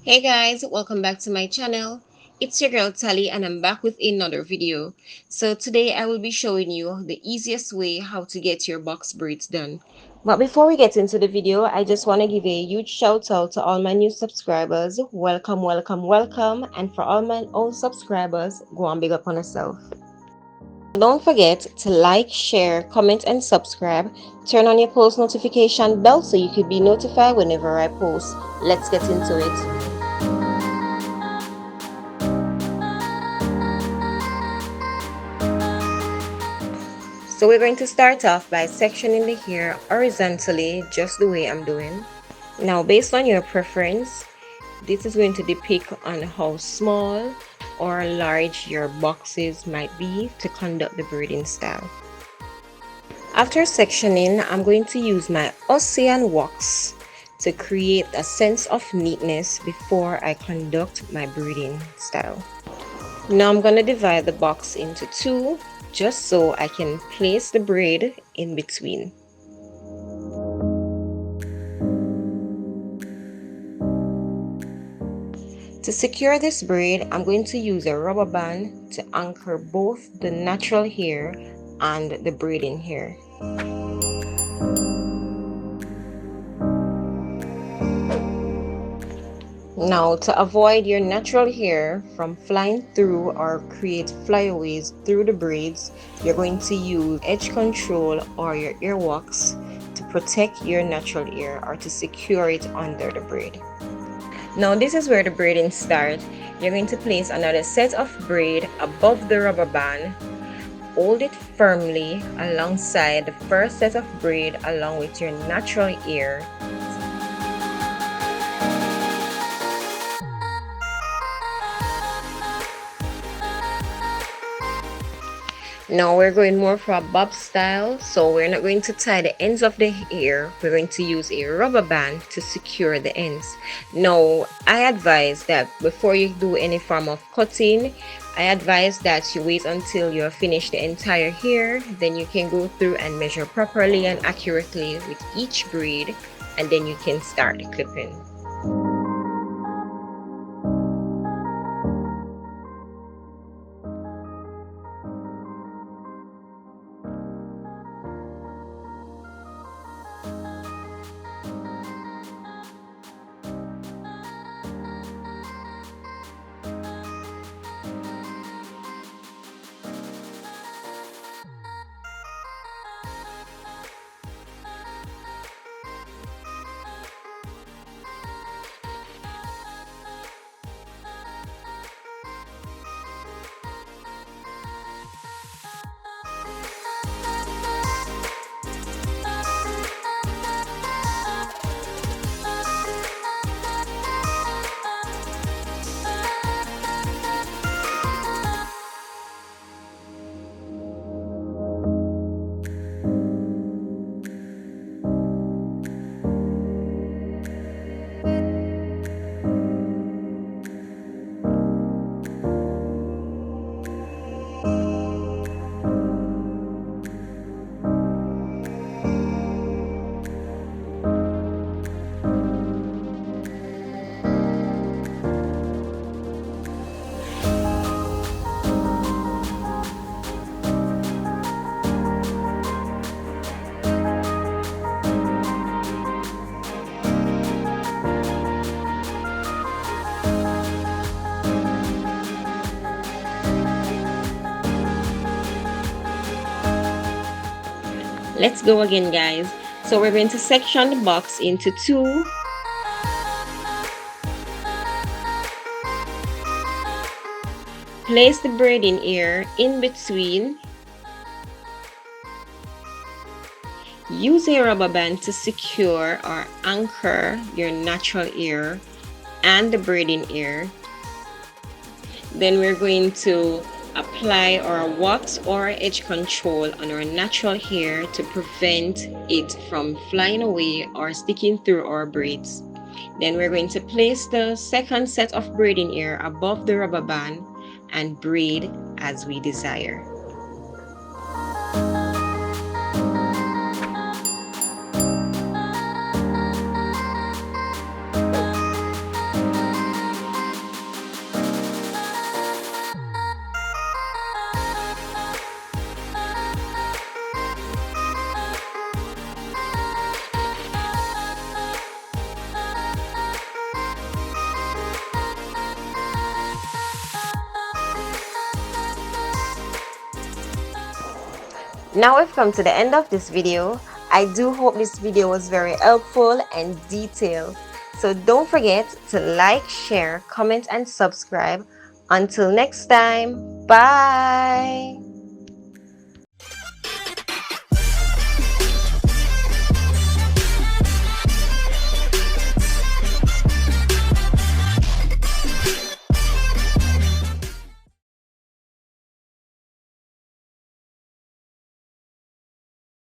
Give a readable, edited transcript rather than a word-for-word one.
Hey guys, welcome back to my channel. It's your girl Talie and I'm back with another video. So today I will be showing you the easiest way how to get your box braids done. But before we get into the video, I just want to give a huge shout out to all my new subscribers. Welcome, welcome, welcome. And for all my old subscribers, go and big up on yourself. Don't forget to like, share, comment, and subscribe. Turn on your post notification bell so you can be notified whenever I post. Let's get into it. So we're going to start off by sectioning the hair horizontally, just the way I'm doing. Now, based on your preference, this is going to depict on how small or large your boxes might be to conduct the braiding style. After sectioning, I'm going to use my Ocean wax to create a sense of neatness before I conduct my braiding style. Now I'm going to divide the box into two just so I can place the braid in between. To secure this braid, I'm going to use a rubber band to anchor both the natural hair and the braiding hair. Now, to avoid your natural hair from flying through or create flyaways through the braids, you're going to use edge control or your ear wax to protect your natural hair or to secure it under the braid. Now, this is where the braiding starts. You're going to place another set of braid above the rubber band. Hold it firmly alongside the first set of braid along with your natural hair. Now we're going more for a bob style, so we're not going to tie the ends of the hair. We're going to use a rubber band to secure the ends. Now I advise that before you do any form of cutting, I advise that you wait until you're finished the entire hair. Then you can go through and measure properly and accurately with each braid, and then you can start the clipping. Let's go again, guys. So we're going to section the box into two. Place the braiding ear in between. Use a rubber band to secure or anchor your natural ear and the braiding ear. Then we're going to apply our wax or edge control on our natural hair to prevent it from flying away or sticking through our braids. Then we're going to place the second set of braiding ear above the rubber band and braid as we desire. Now we've come to the end of this video. I do hope this video was very helpful and detailed. So don't forget to like, share, comment and subscribe. Until next time, bye!